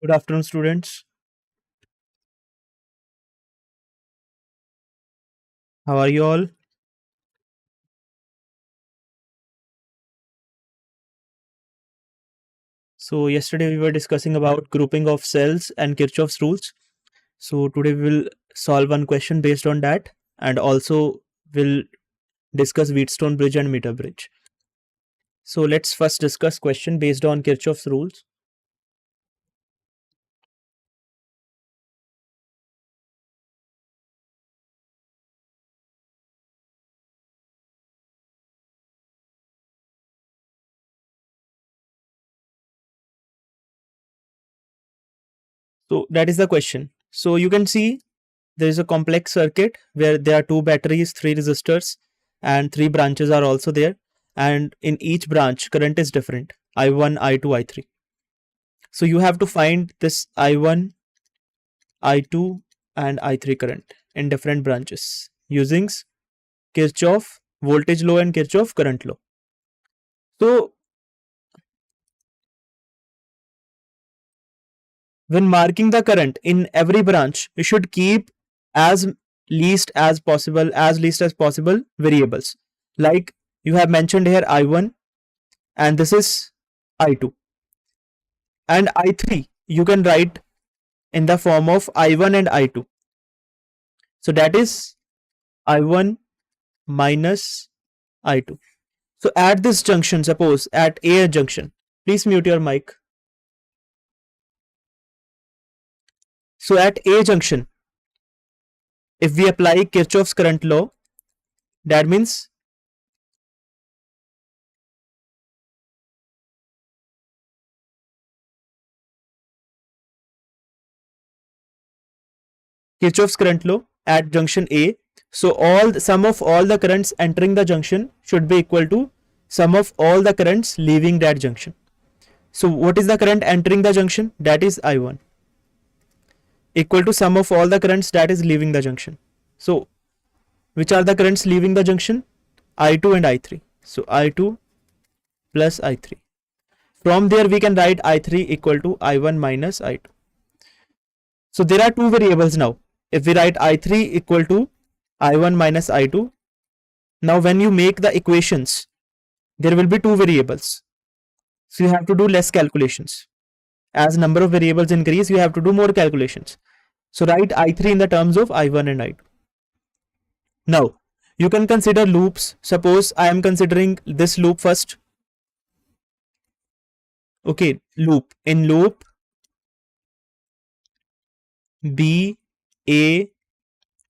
Good afternoon, students. How are you all? So, yesterday we were discussing about grouping of cells and Kirchhoff's rules. So, today we will solve one question based on that, and also we'll discuss Wheatstone bridge and meter bridge. So, let's first discuss question based on Kirchhoff's rules. So, that is the question. So, you can see there is a complex circuit where there are two batteries, three resistors, and three branches are also there. And in each branch, current is different: I1, I2, I3. So, you have to find this I1, I2, and I3 current in different branches using Kirchhoff voltage law and Kirchhoff current law. So, when marking the current in every branch, you should keep as least as possible variables. Like you have mentioned here I1, and this is I2, and I3 you can write in the form of I1 and I2. So that is I1 minus I2. So at this junction, suppose at A junction, please mute your mic. So at A junction, if we apply Kirchhoff's current law, that means Kirchhoff's current law at junction A. So all the sum of all the currents entering the junction should be equal to sum of all the currents leaving that junction. So what is the current entering the junction? That is I1 equal to sum of all the currents that is leaving the junction. So which are the currents leaving the junction? I2 and I3. So I2 plus I3. From there we can write I3 equal to I1 minus I2. So there are two variables now. If we write I3 equal to I1 minus I2, now when you make the equations, there will be two variables. So you have to do less calculations. As number of variables increase, you have to do more calculations. So write I3 in the terms of I1 and I2. Now, you can consider loops. Suppose I am considering this loop first. Okay, loop. In loop, B, A,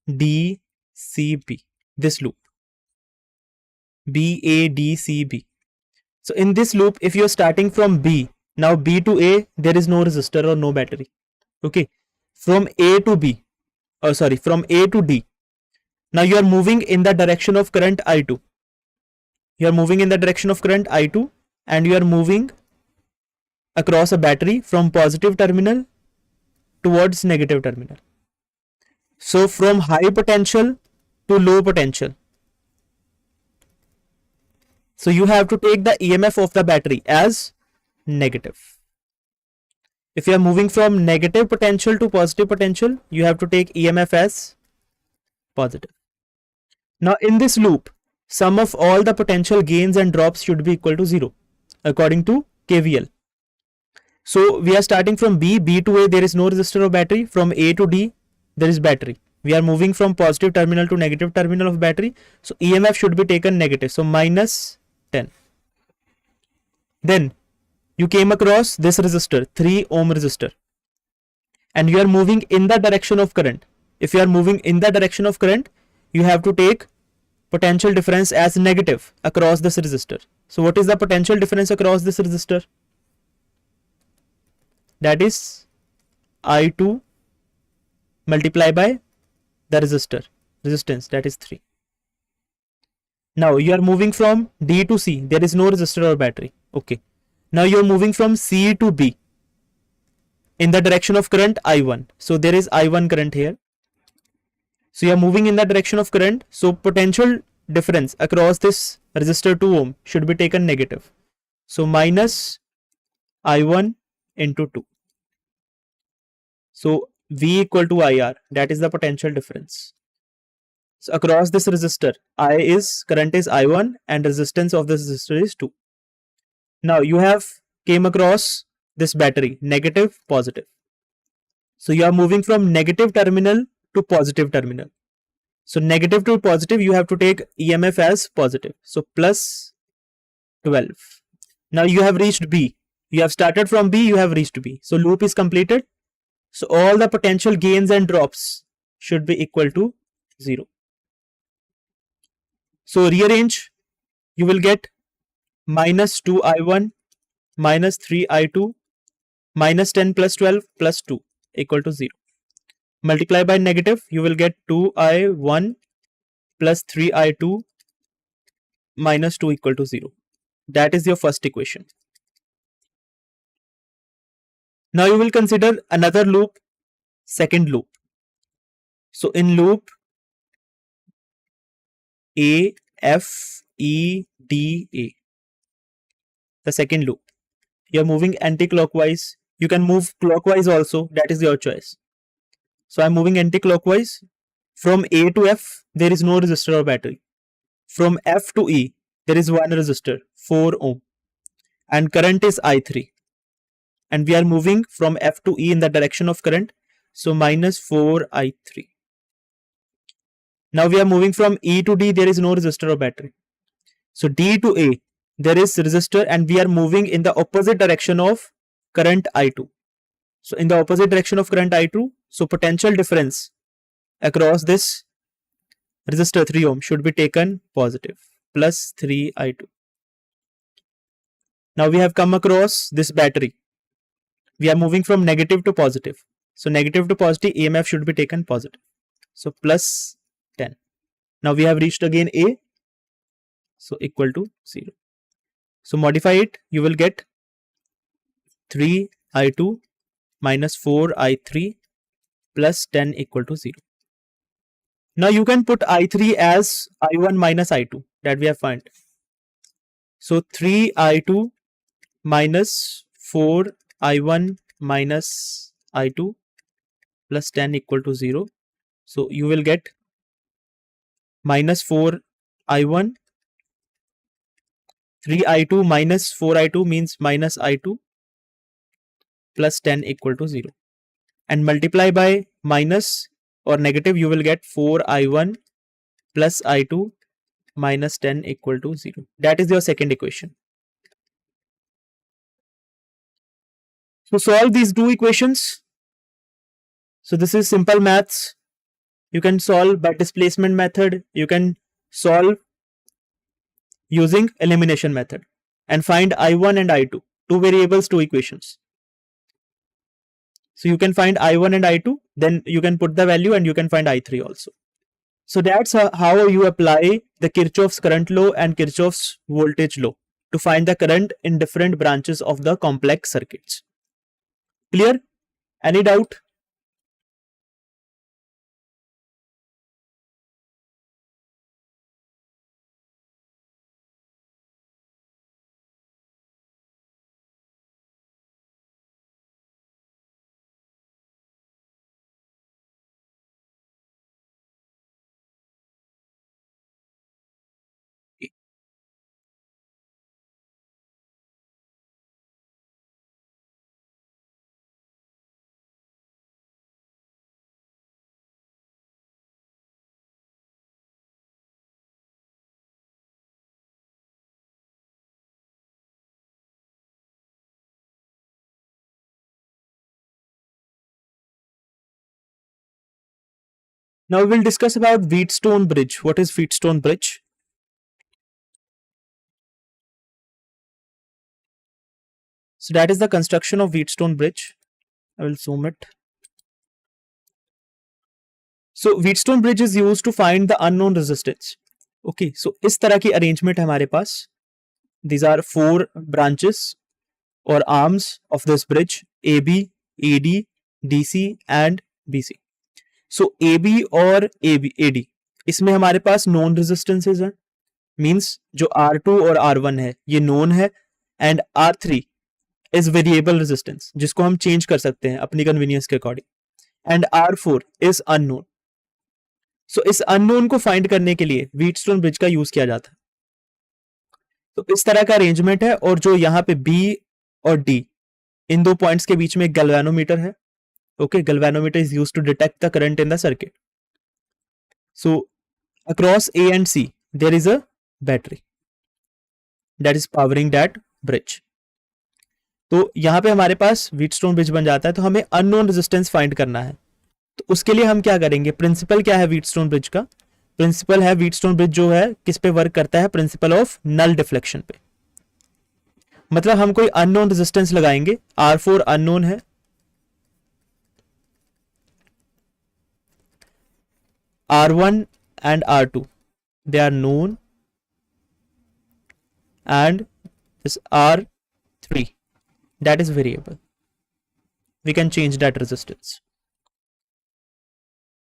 D, C, B. This loop. B, A, D, C, B. So in this loop, if you're starting from B, now B to A, there is no resistor or no battery. Okay. From A to B, from A to D. Now you are moving in the direction of current I2. You are moving in the direction of current I2 and you are moving across a battery from positive terminal towards negative terminal. So from high potential to low potential. So you have to take the EMF of the battery as negative. If you are moving from negative potential to positive potential, you have to take EMF as positive. Now in this loop, sum of all the potential gains and drops should be equal to 0 according to KVL. So we are starting from B to A, there is no resistor or battery. From A to D, there is battery. We are moving from positive terminal to negative terminal of battery. So EMF should be taken negative. So minus 10. Then you came across this resistor, 3 ohm resistor. And you are moving in the direction of current. If you are moving in the direction of current, you have to take potential difference as negative across this resistor. So what is the potential difference across this resistor? That is I2 multiplied by the resistance, that is 3. Now you are moving from D to C, there is no resistor or battery. Okay. Now you are moving from C to B in the direction of current I1. So there is I1 current here. So you are moving in the direction of current. So potential difference across this resistor 2 ohm should be taken negative. So minus I1 into 2. So V equal to IR, that is the potential difference. So across this resistor, current is I1 and resistance of this resistor is 2. Now you have came across this battery, negative, positive. So you are moving from negative terminal to positive terminal. So negative to positive, you have to take EMF as positive. So plus 12. Now you have reached B. You have started from B, you have reached B. So loop is completed. So all the potential gains and drops should be equal to 0. So rearrange, you will get minus 2I1 minus 3I2 minus 10 plus 12 plus 2 equal to 0. Multiply by negative, you will get 2I1 plus 3I2 minus 2 equal to 0. That is your first equation. Now you will consider another loop, second loop. So in loop A, F, E, D, A, the second loop, you are moving anti-clockwise. You can move clockwise also, that is your choice. So I am moving anti-clockwise. From A to F, there is no resistor or battery. From F to E, there is one resistor, 4 ohm, and current is I3. And we are moving from F to E in the direction of current, so minus 4 I3. Now we are moving from E to D, there is no resistor or battery. So D to A, there is resistor, and we are moving in the opposite direction of current I2. So in the opposite direction of current I2, so potential difference across this resistor 3 ohm should be taken positive, plus 3 I2. Now we have come across this battery. We are moving from negative to positive. So negative to positive, EMF should be taken positive. So plus 10. Now we have reached again A. So equal to 0. So modify it, you will get 3 I2 minus 4 I3 plus 10 equal to 0. Now you can put I3 as I1 minus I2 that we have found. So 3 I2 minus 4 I1 minus I2 plus 10 equal to 0. So you will get minus 4 I1, 3 I2 minus 4 I2 means minus I2 plus 10 equal to 0. And multiply by minus or negative, you will get 4 I1 plus I2 minus 10 equal to 0. That is your second equation. So solve these two equations. So this is simple maths. You can solve by displacement method. You can solve using elimination method and find I1 and I2, two variables, two equations. So you can find I1 and I2, then you can put the value and you can find I3 also. So that's how you apply the Kirchhoff's current law and Kirchhoff's voltage law to find the current in different branches of the complex circuits. Clear? Any doubt? Now we will discuss about Wheatstone bridge. What is Wheatstone bridge? So that is the construction of Wheatstone bridge. I will zoom it. So Wheatstone bridge is used to find the unknown resistance. Okay, so इस तरह की arrangement है हमारे पास. These are 4 branches or arms of this bridge: AB, AD, DC and BC. So AB और AD इसमें हमारे पास known resistances हैं. Means जो R2 और R1 है ये known है, and R3 is variable resistance जिसको हम change कर सकते हैं अपनी convenience के according. and R4 is unknown. So इस अननोन को फाइंड करने के लिए व्हीटस्टोन ब्रिज का यूज किया जाता है. तो इस तरह का अरेंजमेंट है. और जो यहाँ पे बी और डी इन दो पॉइंट्स के बीच में एक गैल्वेनोमीटर है. Okay, galvanometer is used to detect the current in the circuit. So across A and C there is a battery that is powering that bridge. तो यहां पे हमारे पास व्हीटस्टोन ब्रिज बन जाता है. तो हमें अननोन रेजिस्टेंस फाइंड करना है. तो उसके लिए हम क्या करेंगे, प्रिंसिपल क्या है व्हीटस्टोन ब्रिज का, प्रिंसिपल है व्हीटस्टोन ब्रिज जो है किस पे वर्क करता है, प्रिंसिपल ऑफ नल डिफ्लेक्शन पे. मतलब हम कोई अननोन रेजिस्टेंस लगाएंगे, R4 अननोन है, R1 and R2 they are known, and this R3 that is variable, we can change that resistance.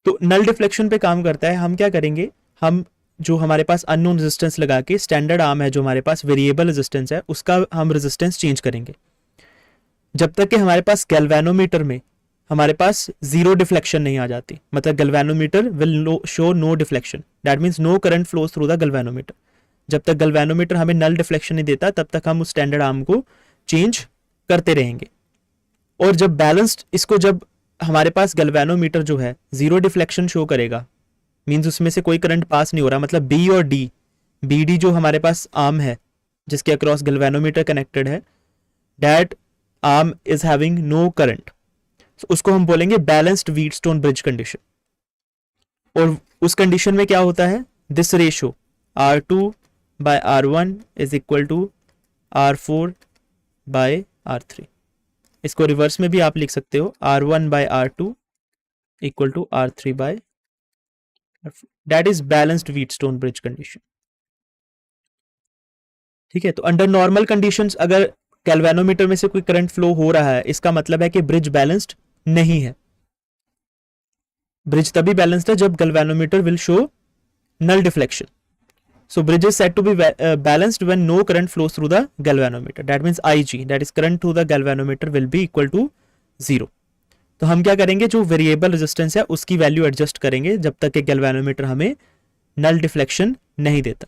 तो नल डिफ्लेक्शन पे काम करता है. हम क्या करेंगे, हम जो हमारे पास अननोन रेजिस्टेंस लगा के स्टैंडर्ड आर्म है जो हमारे पास वेरिएबल रेजिस्टेंस है उसका हम रेजिस्टेंस चेंज करेंगे जब तक कि हमारे पास गैल्वेनोमीटर में हमारे पास जीरो डिफ्लेक्शन नहीं आ जाती. मतलब galvanometer will show no deflection, that means no current flows through the galvanometer. जब तक गैल्वेनोमीटर हमें नल डिफ्लेक्शन नहीं देता तब तक हम उस स्टैंडर्ड आर्म को चेंज करते रहेंगे. और जब बैलेंस्ड इसको जब हमारे पास गैल्वेनोमीटर जो है जीरो डिफ्लेक्शन शो करेगा, मीन्स उसमें से कोई करंट पास नहीं हो रहा, मतलब बी और डी, बी डी जो हमारे पास आर्म है जिसके अक्रॉस गैल्वेनोमीटर कनेक्टेड है, that arm is having no current. उसको हम बोलेंगे बैलेंस्ड व्हीटस्टोन ब्रिज कंडीशन. और उस कंडीशन में क्या होता है, this ratio R2 by R1 is equal to R4 by R3. इसको रिवर्स में भी आप लिख सकते हो, R1 by R2 equal to R3 by R4. That is balanced Wheatstone bridge condition. ठीक है. तो अंडर नॉर्मल कंडीशंस अगर गैल्वेनोमीटर में से कोई करंट फ्लो हो रहा है इसका मतलब है कि ब्रिज बैलेंस्ड नहीं है. ब्रिज तभी बैलेंस्ड है जब galvanometer will show null deflection. So bridge is said to be balanced when no current flows through the galvanometer. That means IG, that is current through the galvanometer, will be equal to 0. तो हम क्या करेंगे, जो variable resistance है उसकी value adjust करेंगे जब तक कि गैल्वेनोमीटर हमें नल डिफ्लेक्शन नहीं देता.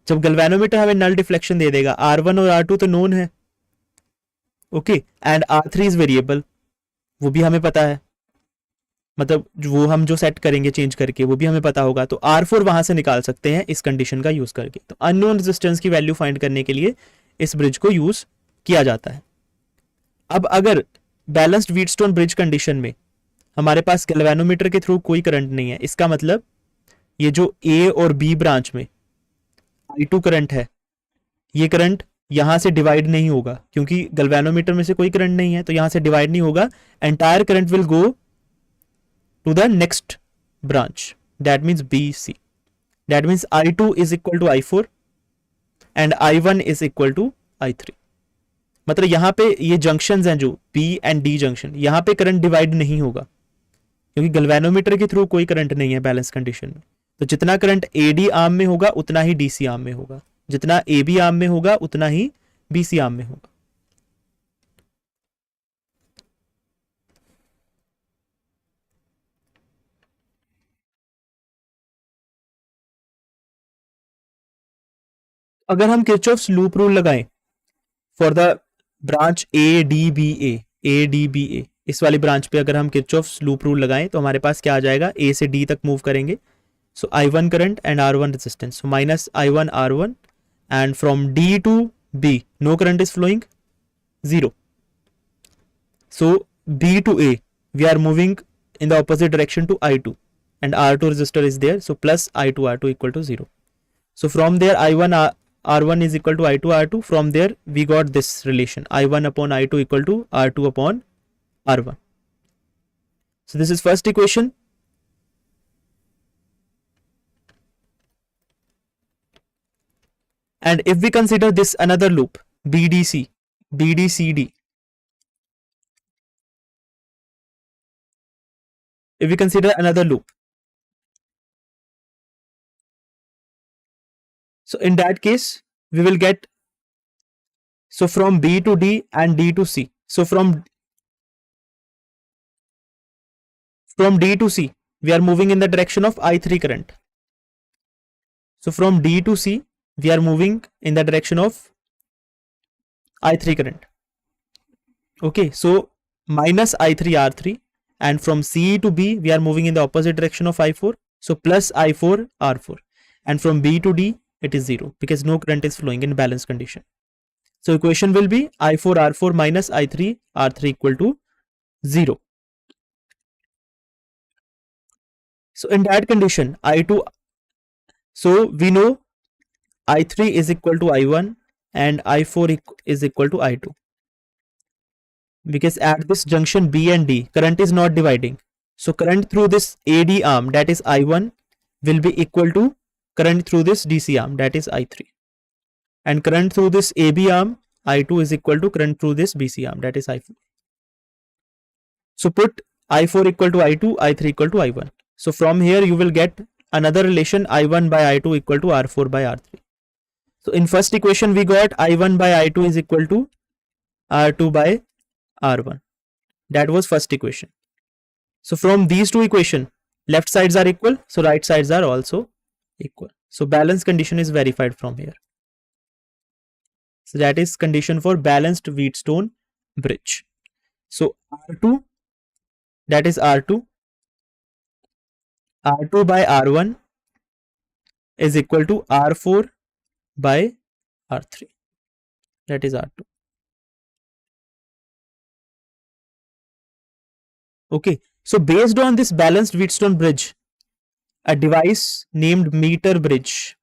जब गैल्वेनोमीटर हमें नल डिफ्लेक्शन दे देगा, R1 और R2 तो नोन है, okay, and R3 is variable, वो भी हमें पता है, मतलब वो हम जो सेट करेंगे चेंज करके वो भी हमें पता होगा. तो R4 वहां से निकाल सकते हैं इस कंडीशन का यूज करके. तो अननोन रेजिस्टेंस की वैल्यू फाइंड करने के लिए इस ब्रिज को यूज किया जाता है. अब अगर बैलेंस्ड व्हीटस्टोन ब्रिज कंडीशन में हमारे पास गैल्वेनोमीटर के थ्रू कोई करंट नहीं है, इसका मतलब ये जो A और B ब्रांच में I2 करंट है, ये करंट यहां से डिवाइड नहीं होगा क्योंकि गैल्वेनोमीटर में से कोई करंट नहीं है, तो यहां से डिवाइड नहीं होगा. Entire current will go to the next branch, that means BC. That means I2 is equal to I4 and I1 is equal to I3. मतलब यहां पे ये जंक्शंस हैं जो B एंड D जंक्शन, यहां पे करंट डिवाइड नहीं होगा क्योंकि गैल्वेनोमीटर के थ्रू कोई करंट नहीं है बैलेंस कंडीशन में. तो जितना करंट AD आर्म में होगा उतना ही DC आर्म में होगा, जितना AB आर्म में होगा उतना ही BC आर्म में होगा. अगर हम किरचॉफ्स लूप रूल लगाएं फॉर द ब्रांच ADBA, इस वाली ब्रांच पे अगर हम किरचॉफ्स लूप रूल लगाएं तो हमारे पास क्या आ जाएगा, A से D तक मूव करेंगे. So I1 current and R1 resistance, so minus I1 R1 and from D to B no current is flowing, 0. So B to A we are moving in the opposite direction to I2 and R2 resistor is there, so plus I2 R2 equal to 0. So from there I1 R1 is equal to I2 R2. From there we got this relation, I1 upon I2 equal to R2 upon R1. So this is first equation. And if we consider this another loop BDC, BDCD, if we consider another loop, so in that case we will get, so from B to D and D to C, so from From D to C, we are moving in the direction of I3 current. So from D to C, we are moving in the direction of I3 current. Okay, so minus I3 R3, and from C to B, we are moving in the opposite direction of I4. So plus I4 R4, and from B to D, it is 0 because no current is flowing in balanced condition. So equation will be I4 R4 minus I3 R3 equal to 0. So in that condition, I2, so we know I3 is equal to I1 and I4 is equal to I2. Because at this junction B and D, current is not dividing. So current through this AD arm, that is I1, will be equal to current through this DC arm, that is I3. And current through this AB arm, I2 is equal to current through this BC arm, that is I4. So put I4 equal to I2, I3 equal to I1. So from here you will get another relation I1 by I2 equal to R4 by R3. So in first equation we got I1 by I2 is equal to R2 by R1. That was first equation. So from these two equations, left sides are equal, so right sides are also equal. So balance condition is verified from here. So that is condition for balanced Wheatstone bridge. So R2, that is R2 by R1 is equal to R4 by R3. That is R2. Okay, so based on this balanced Wheatstone bridge, a device named meter bridge.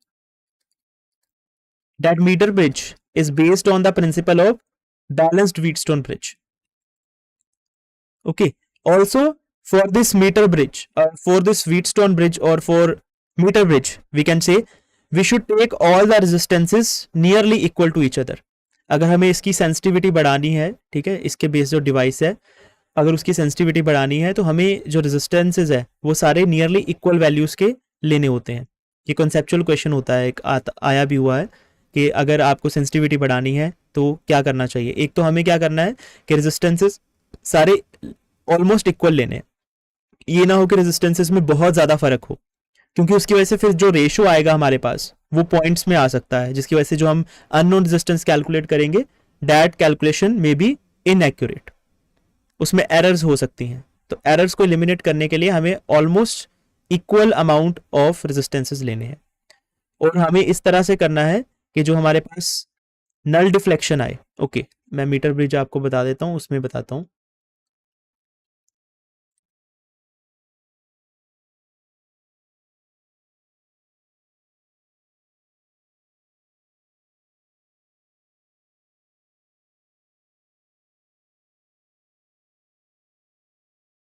That meter bridge is based on the principle of balanced Wheatstone bridge. Okay, also for this meter bridge, for this Wheatstone bridge or for meter bridge, we can say we should take all the resistances nearly equal to each other. अगर हमें इसकी sensitivity बढ़ानी है, ठीक है, इसके base जो device है, अगर उसकी सेंसिटिविटी बढ़ानी है तो हमें जो रेजिस्टेंसेज है वो सारे नियरली इक्वल वैल्यूज के लेने होते हैं. ये कॉन्सेप्चुअल क्वेश्चन होता है, एक आया भी हुआ है कि अगर आपको सेंसिटिविटी बढ़ानी है तो क्या करना चाहिए. एक तो हमें क्या करना है कि रेजिस्टेंसेज सारे ऑलमोस्ट इक्वल लेने हैं. ये ना हो कि रेजिस्टेंसेज में बहुत ज़्यादा फर्क हो, क्योंकि उसकी वजह से फिर जो रेशो आएगा हमारे पास वो पॉइंट्स में आ सकता है, जिसकी वजह से जो हम अननोन रेजिस्टेंस कैलकुलेट करेंगे दैट कैलकुलेशन में बी इनएक्यूरेट, उसमें एरर्स हो सकती हैं. तो एरर्स को एलिमिनेट करने के लिए हमें almost equal amount of resistances लेने हैं, और हमें इस तरह से करना है कि जो हमारे पास नल डिफ्लेक्शन आए. ओके, मैं मीटर ब्रिज आपको बता देता हूं, उसमें बताता हूं.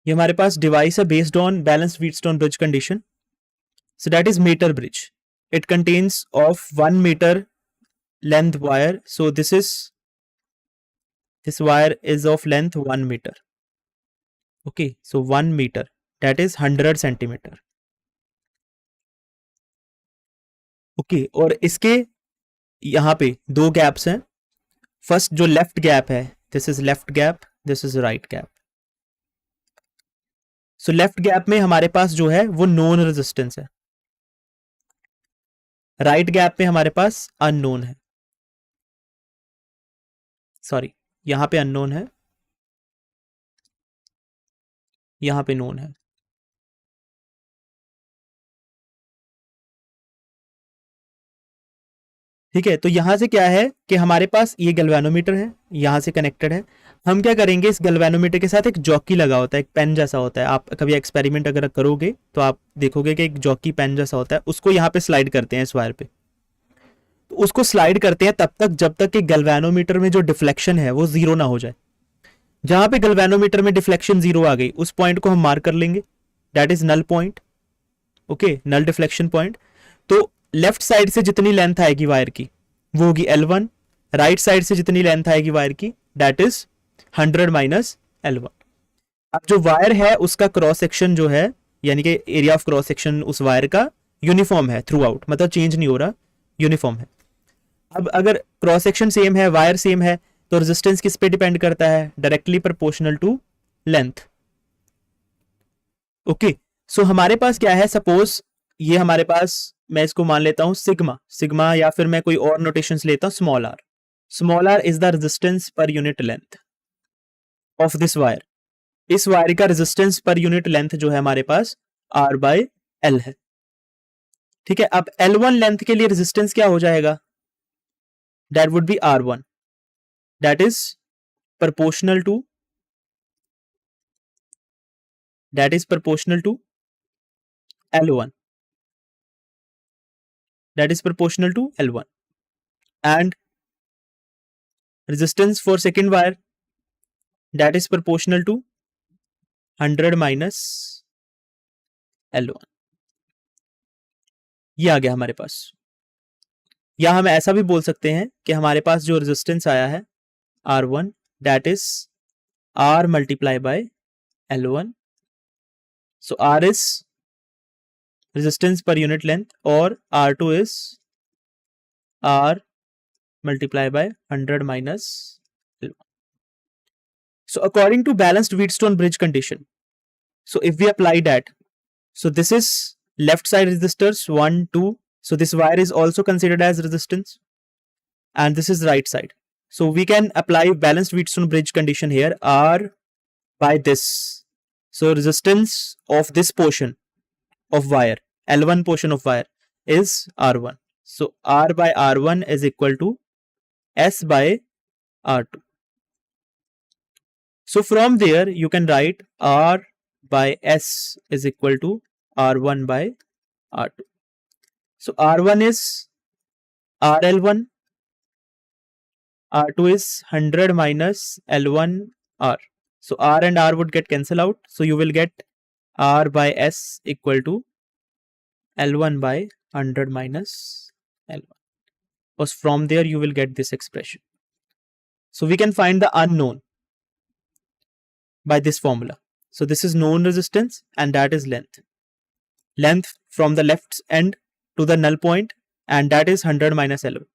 ये हमारे पास डिवाइस है based on balanced Wheatstone bridge condition. So that is meter bridge. It contains of 1 meter length wire. So this wire is of length 1 meter. Okay, so 1 meter, that is 100 centimeter. Okay, और इसके यहाँ पे दो gaps हैं. First जो left gap है, this is left gap, this is right gap. So left gap में हमारे पास जो है वो नोन रेजिस्टेंस है, राइट गैप में हमारे पास अननोन है. सॉरी, यहां पे अननोन है, यहां पे नोन है. ठीक है, तो यहां से क्या है कि हमारे पास ये गैल्वेनोमीटर है, यहां से कनेक्टेड है. हम क्या करेंगे, इस गैल्वेनोमीटर के साथ एक जॉकी लगा होता है, एक पेन जैसा होता है. आप कभी एक्सपेरिमेंट अगर करोगे तो आप देखोगे कि एक जॉकी पेन जैसा होता है, उसको यहाँ पे स्लाइड करते हैं इस वायर पे. तो उसको स्लाइड करते हैं तब तक जब तक कि गैल्वेनोमीटर में जो डिफ्लेक्शन है वो जीरो ना हो जाए. जहां पे गैल्वेनोमीटर में डिफ्लेक्शन जीरो आ गई, उस पॉइंट को हम मार्क कर लेंगे, that is null point. Okay, null deflection point. तो लेफ्ट साइड से जितनी लेंथ आएगी वायर की वो होगी L1, राइट साइड से जितनी लेंथ आएगी वायर की दैट इज 100 माइनस L1. अब जो वायर है उसका क्रॉस सेक्शन जो है, यानी कि एरिया ऑफ क्रॉस सेक्शन उस वायर का यूनिफॉर्म है थ्रू आउट, मतलब चेंज नहीं हो रहा, यूनिफॉर्म है. अब अगर क्रॉस सेक्शन सेम है, वायर सेम है, तो रेजिस्टेंस किस पे डिपेंड करता है, directly proportional to length. Okay, so हमारे पास क्या है, सपोज ये हमारे पास, मैं इसको मान लेता हूं सिग्मा, सिग्मा या फिर मैं कोई और नोटेशंस लेता हूं, small r, small r is the resistance per unit length of this wire, इस वायर का रेजिस्टेंस पर यूनिट लेंथ जो है हमारे पास R बाय L है। ठीक है, अब L1 लेंथ के लिए रेजिस्टेंस क्या हो जाएगा, that would be R1, that is proportional to, that is proportional to L1, that is proportional to L1, and resistance for second wire, that is proportional to 100 minus L1। ये आ गया हमारे पास। या हम ऐसा भी बोल सकते हैं कि हमारे पास जो रेजिस्टेंस आया है R1, that is R multiply by L1, so R is resistance per unit length or R2 is R multiply by 100 minus L1. So according to balanced Wheatstone bridge condition, so if we apply that, so this is left side resistors 1, 2, so this wire is also considered as resistance, and this is right side. So we can apply balanced Wheatstone bridge condition here, R by this. So resistance of this portion of wire, L1 portion of wire is R1. So R by R1 is equal to S by R2. So from there you can write R by S is equal to R1 by R2. So R1 is RL1, R2 is 100 minus L1 R. So R and R would get cancel out. So you will get R by S equal to L1 by 100 minus L1. Because from there you will get this expression. So we can find the unknown by this formula. So this is known resistance and that is length. Length from the left end to the null point, and that is 100 minus L1.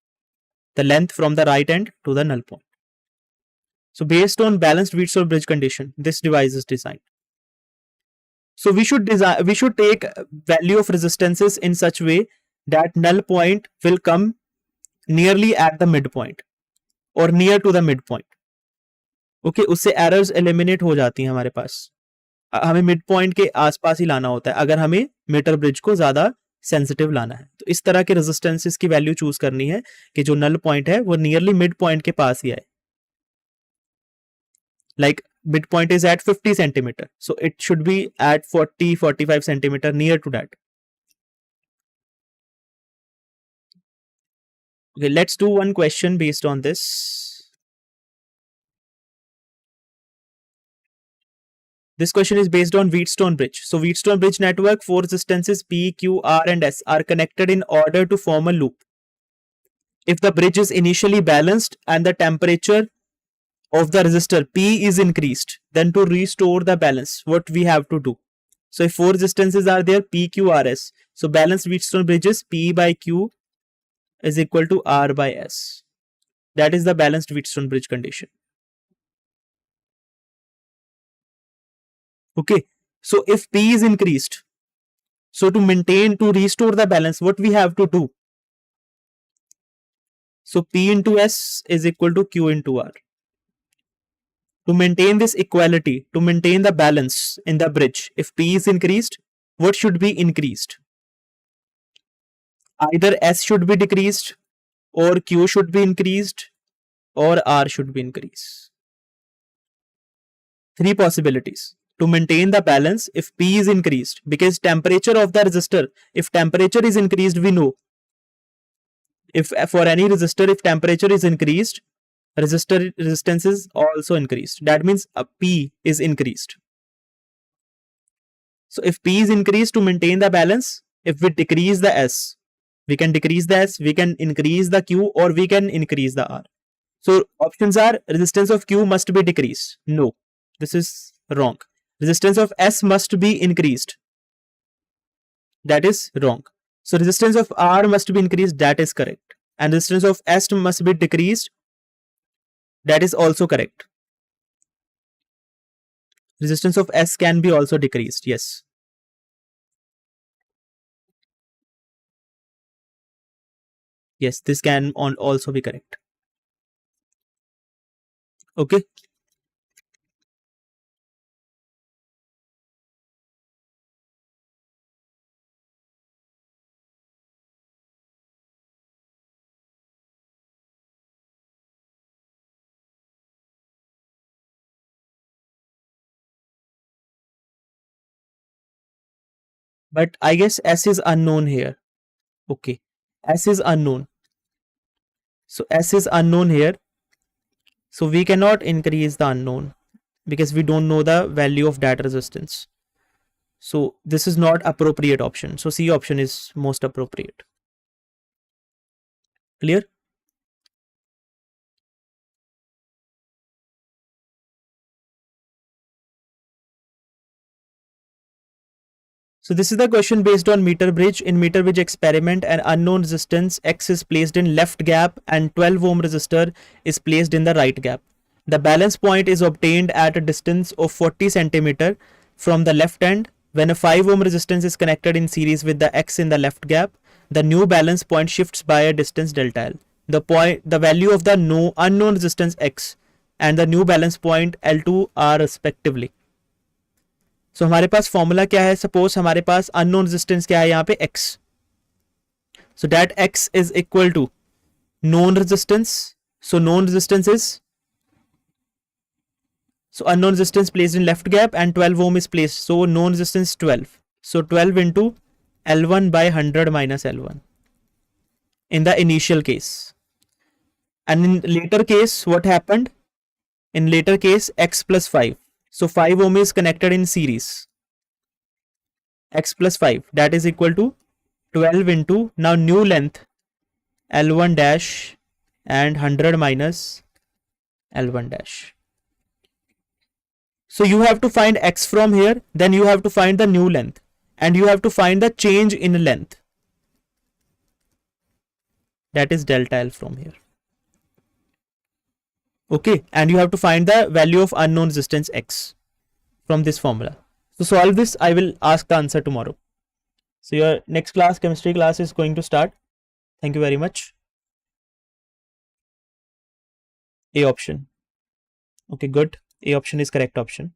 The length from the right end to the null point. So based on balanced Wheatstone bridge condition, this device is designed. So we should take value of resistances in such way that null point will come nearly at the midpoint or near to the midpoint. Okay, उससे errors eliminate हो जाती हैं हमारे पास। हमें mid point के आसपास ही लाना होता है अगर हमें मीटर ब्रिज को ज्यादा सेंसिटिव लाना है। तो इस तरह के रेजिस्टेंसेस की वैल्यू चूज करनी है कि जो नल पॉइंट है वो नियरली मिड पॉइंट के पास ही आए। Like mid point is at 50 centimeter, so it should be at 40-45 centimeter near to that. Okay, let's do one question based on this. This question is based on Wheatstone bridge. So Wheatstone bridge network, four resistances P, Q, R and S are connected in order to form a loop. If the bridge is initially balanced and the temperature of the resistor P is increased, then to restore the balance, what we have to do? So if four resistances are there, P, Q, R, S. So balanced Wheatstone bridges P by Q is equal to R by S. That is the balanced Wheatstone bridge condition. Okay, so if P is increased, so to restore the balance, what we have to do? So P into S is equal to Q into R. To maintain this equality, to maintain the balance in the bridge, if P is increased, what should be increased? Either S should be decreased, or Q should be increased, or R should be increased. Three possibilities. To maintain the balance, if P is increased, because temperature of the resistor, if temperature is increased, we know. If for any resistor, if temperature is increased, resistor resistance is also increased. That means P is increased. So if P is increased, to maintain the balance, if we decrease the S, we can decrease the S, we can increase the Q, or we can increase the R. So options are resistance of Q must be decreased. No, this is wrong. Resistance of S must be increased. That is wrong. So resistance of R must be increased. That is correct. And resistance of S must be decreased. That is also correct. Resistance of S can be also decreased. Yes. Yes, this can also be correct. Okay. But I guess S is unknown here. Okay. S is unknown. So S is unknown here. So we cannot increase the unknown because we don't know the value of that resistance. So this is not appropriate option. So C option is most appropriate. Clear? So this is the question based on meter bridge. In meter bridge experiment, an unknown resistance X is placed in left gap and 12 ohm resistor is placed in the right gap. The balance point is obtained at a distance of 40 centimeter from the left end. When a 5 ohm resistance is connected in series with the X in the left gap, the new balance point shifts by a distance delta L. The value of the unknown resistance X and the new balance point L2 are respectively. So हमारे पास formula क्या है? Suppose हमारे पास unknown resistance क्या है यहाँ पे x. So that x is equal to known resistance. So known resistance is, so unknown resistance placed in left gap and 12 ohm is placed. So known resistance 12. So 12 into L1 by 100 minus L1 in the initial case. And in later case, what happened? In later case, x plus 5. So 5 ohm is connected in series. X plus 5, that is equal to 12 into now new length L1 dash and 100 minus L1 dash. So you have to find x from here, then you have to find the new length and you have to find the change in length, that is delta L from here. Okay, and you have to find the value of unknown resistance x from this formula. To solve this, I will ask the answer tomorrow. So your next class, chemistry class, is going to start. Thank you very much. A option. Okay, good. A option is correct option.